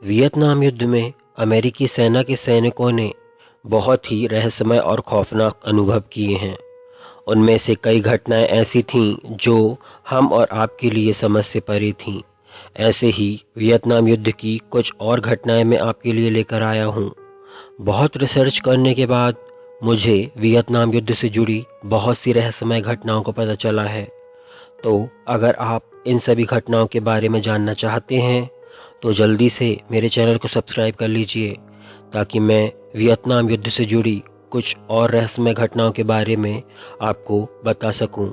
Vietnam युद्ध में अमेरिकी सेना के सैनिकों ने बहुत ही रहस्यमय और खौफनाक अनुभव किए हैं। उनमें से कई घटनाएं ऐसी थीं जो हम और आपके लिए समझ से परे थीं। ऐसे ही वियतनाम युद्ध की कुछ और घटनाएं मैं आपके लिए लेकर आया हूं। बहुत रिसर्च करने के बाद मुझे वियतनाम युद्ध से जुड़ी बहुत सी रहस्यमय घटनाओं को पता चला है। तो अगर आप इन सभी घटनाओं के बारे में जानना चाहते हैं तो जल्दी से मेरे चैनल को सब्सक्राइब कर लीजिए, ताकि मैं वियतनाम युद्ध से जुड़ी कुछ और रहस्यमय घटनाओं के बारे में आपको बता सकूं।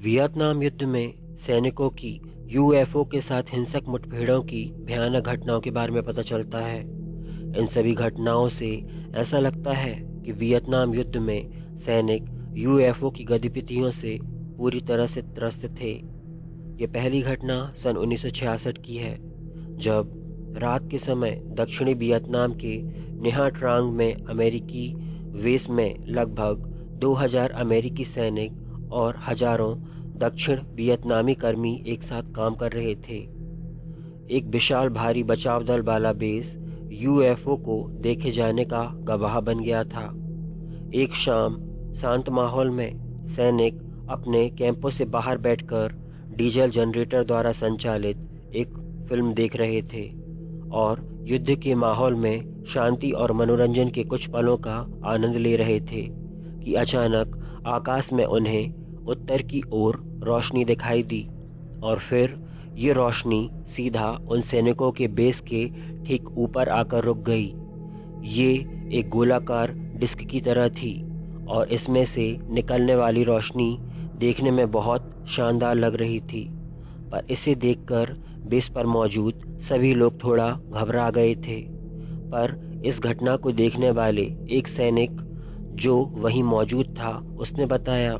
वियतनाम युद्ध में सैनिकों की यूएफओ के साथ हिंसक मुठभेड़ों की भयानक घटनाओं के बारे में पता चलता है। इन सभी घटनाओं से ऐसा लगता है कि वियतनाम युद्ध में सैनिक यूएफओ की गतिविधियों से पूरी तरह से त्रस्त थे। ये पहली घटना सन 1966 की है, जब रात के समय दक्षिणी वियतनाम के न्हा ट्रांग में अमेरिकी बेस में लगभग 2000 अमेरिकी सैनिक और हजारों दक्षिण वियतनामी कर्मी एक साथ काम कर रहे थे। एक विशाल भारी बचाव दल वाला बेस यूएफओ को देखे जाने का गवाह बन गया था। एक शाम शांत माहौल में सैनिक अपने कैंपों से बाहर बैठकर डीजल जनरेटर द्वारा संचालित एक फिल्म देख रहे थे और युद्ध के माहौल में शांति और मनोरंजन के कुछ पलों का आनंद ले रहे थे कि अचानक आकाश में उन्हें उत्तर की ओर रोशनी दिखाई दी और फिर ये रोशनी सीधा उन सैनिकों के बेस के ठीक ऊपर आकर रुक गई। ये एक गोलाकार डिस्क की तरह थी और इसमें से निकलने वाली रोशनी देखने में बहुत शानदार लग रही थी, पर इसे देखकर बेस पर मौजूद सभी लोग थोड़ा घबरा गए थे। पर इस घटना को देखने वाले एक सैनिक जो वहीं मौजूद था, उसने बताया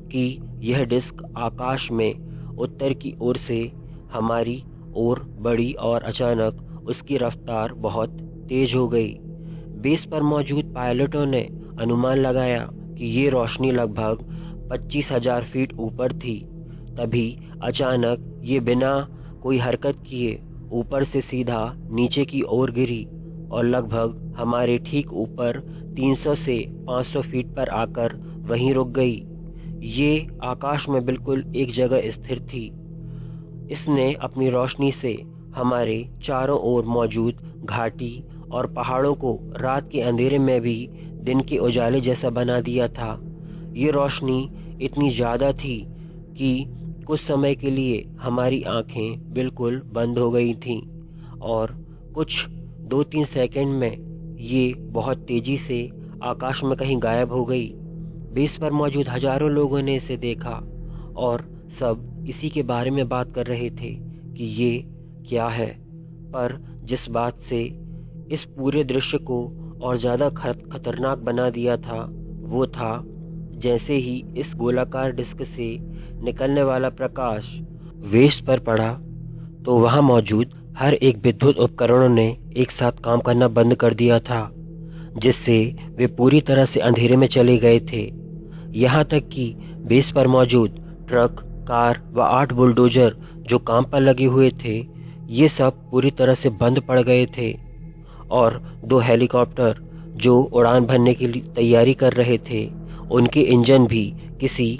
कि यह डिस्क आकाश में उत्तर की ओर से हमारी ओर बढ़ी और अचानक उसकी रफ्तार बहुत तेज हो गई। बेस पर मौजूद पायलटों ने अनुमान लगाया कि ये रोशनी लगभग 25,000 फीट ऊपर थी। तभी अचानक ये बिना कोई हरकत किए ऊपर से सीधा नीचे की ओर गिरी और लगभग हमारे ठीक ऊपर 300 से 500 फीट पर आकर वहीं रुक गई। ये आकाश में बिल्कुल एक जगह स्थिर थी। इसने अपनी रोशनी से हमारे चारों ओर मौजूद घाटी और पहाड़ों को रात के अंधेरे में भी दिन के उजाले जैसा बना दिया था। ये रोशनी इतनी ज़्यादा थी कि कुछ समय के लिए हमारी आंखें बिल्कुल बंद हो गई थीं और कुछ 2-3 सेकंड में ये बहुत तेज़ी से आकाश में कहीं गायब हो गई। बेस पर मौजूद हजारों लोगों ने इसे देखा और सब इसी के बारे में बात कर रहे थे कि ये क्या है। पर जिस बात से इस पूरे दृश्य को और ज़्यादा खतरनाक बना दिया था वो था जैसे ही इस गोलाकार डिस्क से निकलने वाला प्रकाश बेस पर पड़ा तो वहां मौजूद हर एक विद्युत उपकरणों ने एक साथ काम करना बंद कर दिया था, जिससे वे पूरी तरह से अंधेरे में चले गए थे। यहाँ तक कि बेस पर मौजूद ट्रक, कार व 8 बुलडोजर जो काम पर लगे हुए थे, ये सब पूरी तरह से बंद पड़ गए थे और 2 हेलीकॉप्टर जो उड़ान भरने की तैयारी कर रहे थे, उनके इंजन भी किसी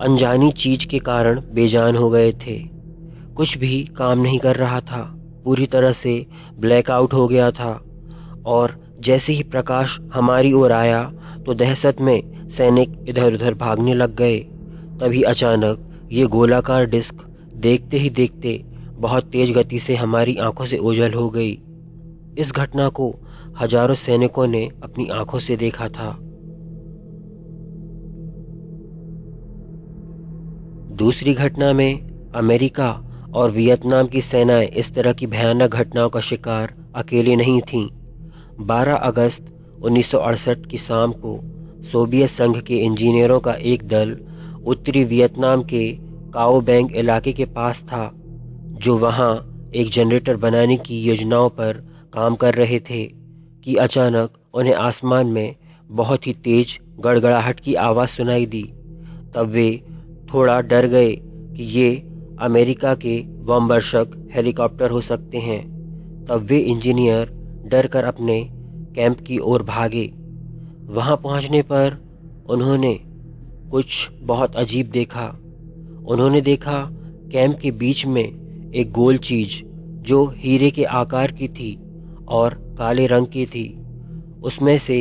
अनजानी चीज के कारण बेजान हो गए थे। कुछ भी काम नहीं कर रहा था, पूरी तरह से ब्लैकआउट हो गया था और जैसे ही प्रकाश हमारी ओर आया तो दहशत में सैनिक इधर उधर भागने लग गए। तभी अचानक ये गोलाकार डिस्क देखते ही देखते बहुत तेज गति से हमारी आंखों से ओझल हो गई। इस घटना को हजारों सैनिकों ने अपनी आंखों से देखा था। दूसरी घटना में अमेरिका और वियतनाम की सेनाएं इस तरह की भयानक घटनाओं का शिकार अकेले नहीं थीं। 12 अगस्त 1968 की शाम को सोवियत संघ के इंजीनियरों का एक दल उत्तरी वियतनाम के काओ बैंग इलाके के पास था, जो वहां एक जनरेटर बनाने की योजनाओं पर काम कर रहे थे कि अचानक उन्हें आसमान में बहुत ही तेज गड़गड़ाहट की आवाज़ सुनाई दी। तब वे थोड़ा डर गए कि ये अमेरिका के बमवर्षक हेलीकॉप्टर हो सकते हैं। तब वे इंजीनियर डर कर अपने कैंप की ओर भागे। वहां पहुंचने पर उन्होंने कुछ बहुत अजीब देखा। उन्होंने देखा कैंप के बीच में एक गोल चीज जो हीरे के आकार की थी और काले रंग की थी। उसमें से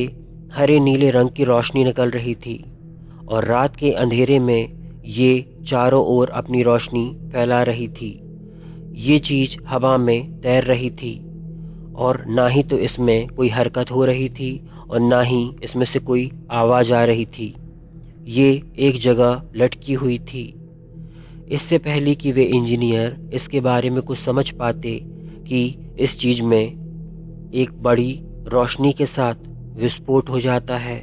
हरे नीले रंग की रोशनी निकल रही थी और रात के अंधेरे में ये चारों ओर अपनी रोशनी फैला रही थी। ये चीज हवा में तैर रही थी और ना ही तो इसमें कोई हरकत हो रही थी और ना ही इसमें से कोई आवाज आ रही थी। ये एक जगह लटकी हुई थी। इससे पहले कि वे इंजीनियर इसके बारे में कुछ समझ पाते कि इस चीज में एक बड़ी रोशनी के साथ विस्फोट हो जाता है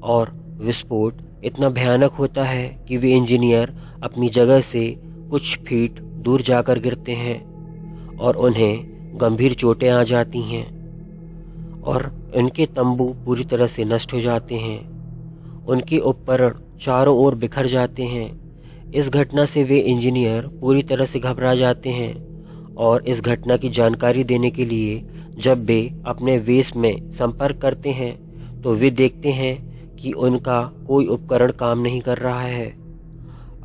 और विस्फोट इतना भयानक होता है कि वे इंजीनियर अपनी जगह से कुछ फीट दूर जाकर गिरते हैं और उन्हें गंभीर चोटें आ जाती हैं और उनके तंबू पूरी तरह से नष्ट हो जाते हैं। उनके उपकरण चारों ओर बिखर जाते हैं। इस घटना से वे इंजीनियर पूरी तरह से घबरा जाते हैं और इस घटना की जानकारी देने के लिए जब वे अपने वेस में संपर्क करते हैं तो वे देखते हैं कि उनका कोई उपकरण काम नहीं कर रहा है।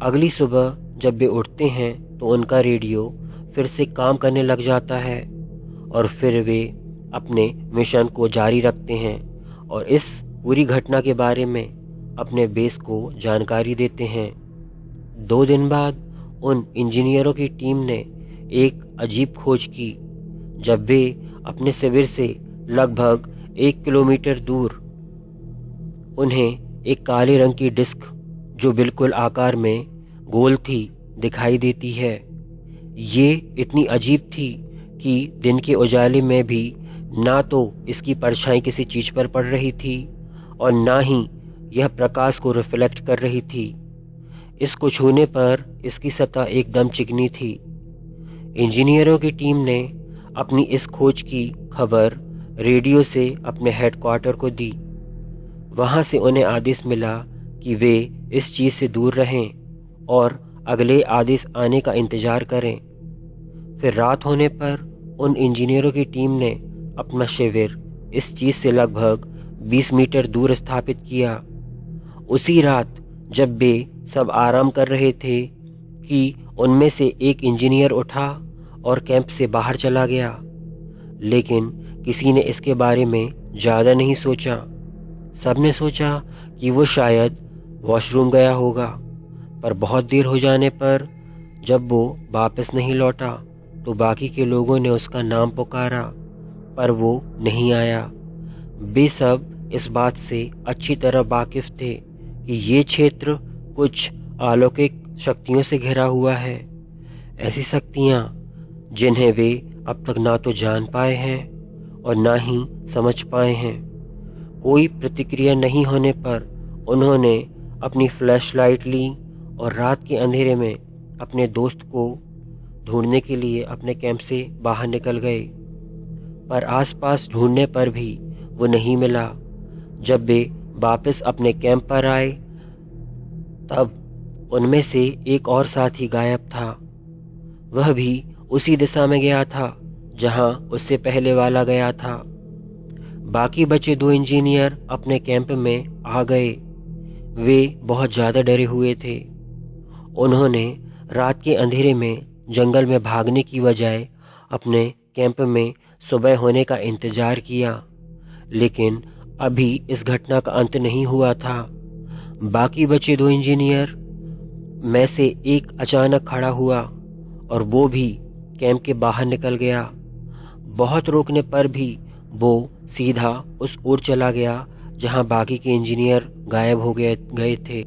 अगली सुबह जब वे उठते हैं तो उनका रेडियो फिर से काम करने लग जाता है और फिर वे अपने मिशन को जारी रखते हैं और इस पूरी घटना के बारे में अपने बेस को जानकारी देते हैं। 2 दिन बाद उन इंजीनियरों की टीम ने एक अजीब खोज की। जब वे अपने शिविर से लगभग 1 किलोमीटर दूर उन्हें एक काले रंग की डिस्क जो बिल्कुल आकार में गोल थी दिखाई देती है। ये इतनी अजीब थी कि दिन के उजाले में भी ना तो इसकी परछाई किसी चीज पर पड़ रही थी और ना ही यह प्रकाश को रिफ्लेक्ट कर रही थी। इसको छूने पर इसकी सतह एकदम चिकनी थी। इंजीनियरों की टीम ने अपनी इस खोज की खबर रेडियो से अपने हेडक्वार्टर को दी। वहां से उन्हें आदेश मिला कि वे इस चीज से दूर रहें और अगले आदेश आने का इंतजार करें। फिर रात होने पर उन इंजीनियरों की टीम ने अपना शिविर इस चीज से लगभग 20 मीटर दूर स्थापित किया। उसी रात जब वे सब आराम कर रहे थे कि उनमें से एक इंजीनियर उठा और कैंप से बाहर चला गया, लेकिन किसी ने इसके बारे में ज़्यादा नहीं सोचा। सबने सोचा कि वो शायद वॉशरूम गया होगा, पर बहुत देर हो जाने पर जब वो वापस नहीं लौटा तो बाकी के लोगों ने उसका नाम पुकारा, पर वो नहीं आया। वे सब इस बात से अच्छी तरह वाकिफ थे कि ये क्षेत्र कुछ अलौकिक शक्तियों से घिरा हुआ है, ऐसी शक्तियाँ जिन्हें वे अब तक ना तो जान पाए हैं और ना ही समझ पाए हैं। कोई प्रतिक्रिया नहीं होने पर उन्होंने अपनी फ्लैशलाइट ली और रात के अंधेरे में अपने दोस्त को ढूंढने के लिए अपने कैंप से बाहर निकल गए, पर आसपास ढूंढने पर भी वो नहीं मिला। जब वे वापस अपने कैंप पर आए तब उनमें से एक और साथी गायब था। वह भी उसी दिशा में गया था जहां उससे पहले वाला गया था। बाकी बचे 2 इंजीनियर अपने कैंप में आ गए। वे बहुत ज़्यादा डरे हुए थे। उन्होंने रात के अंधेरे में जंगल में भागने की बजाय अपने कैंप में सुबह होने का इंतजार किया, लेकिन अभी इस घटना का अंत नहीं हुआ था। बाकी बचे 2 इंजीनियर में से एक अचानक खड़ा हुआ और वो भी कैंप के बाहर निकल गया। बहुत रोकने पर भी वो सीधा उस ओर चला गया जहां बाकी के इंजीनियर गायब हो गए थे।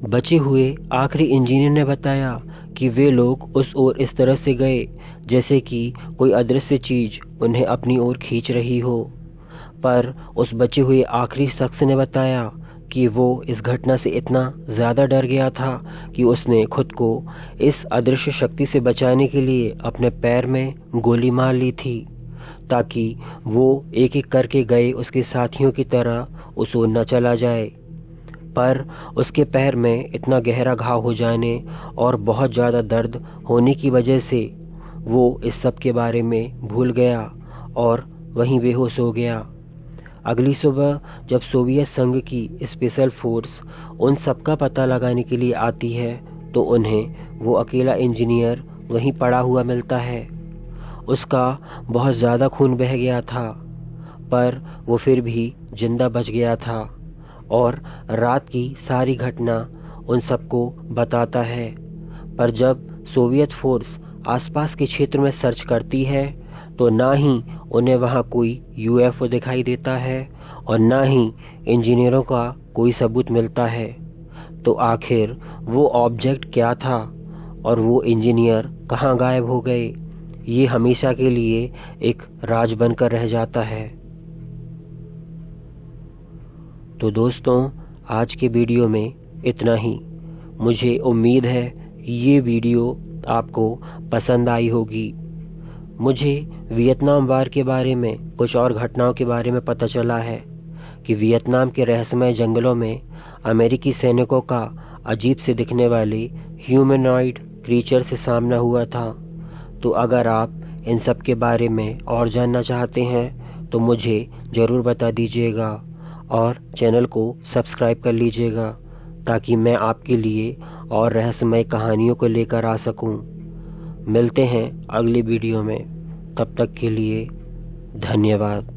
बचे हुए आखिरी इंजीनियर ने बताया कि वे लोग उस ओर इस तरह से गए जैसे कि कोई अदृश्य चीज उन्हें अपनी ओर खींच रही हो, पर उस बचे हुए आखिरी शख्स ने बताया कि वो इस घटना से इतना ज़्यादा डर गया था कि उसने खुद को इस अदृश्य शक्ति से बचाने के लिए अपने पैर में गोली मार ली थी, ताकि वो एक एक करके गए उसके साथियों की तरह उस ओर न चला जाए। पर उसके पैर में इतना गहरा घाव हो जाने और बहुत ज़्यादा दर्द होने की वजह से वो इस सब के बारे में भूल गया और वहीं बेहोश हो गया। अगली सुबह जब सोवियत संघ की स्पेशल फोर्स उन सब का पता लगाने के लिए आती है तो उन्हें वो अकेला इंजीनियर वहीं पड़ा हुआ मिलता है। उसका बहुत ज़्यादा खून बह गया था पर वो फिर भी जिंदा बच गया था और रात की सारी घटना उन सबको बताता है। पर जब सोवियत फोर्स आसपास के क्षेत्र में सर्च करती है तो ना ही उन्हें वहाँ कोई यूएफओ दिखाई देता है और ना ही इंजीनियरों का कोई सबूत मिलता है। तो आखिर वो ऑब्जेक्ट क्या था और वो इंजीनियर कहाँ गायब हो गए, ये हमेशा के लिए एक राज बनकर रह जाता है। तो दोस्तों, आज के वीडियो में इतना ही। मुझे उम्मीद है कि ये वीडियो आपको पसंद आई होगी। मुझे वियतनाम वार के बारे में कुछ और घटनाओं के बारे में पता चला है कि वियतनाम के रहस्यमय जंगलों में अमेरिकी सैनिकों का अजीब से दिखने वाले ह्यूमनॉइड क्रीचर से सामना हुआ था। तो अगर आप इन सब के बारे में और जानना चाहते हैं तो मुझे ज़रूर बता दीजिएगा और चैनल को सब्सक्राइब कर लीजिएगा ताकि मैं आपके लिए और रहस्यमय कहानियों को लेकर आ सकूं। मिलते हैं अगली वीडियो में, तब तक के लिए धन्यवाद।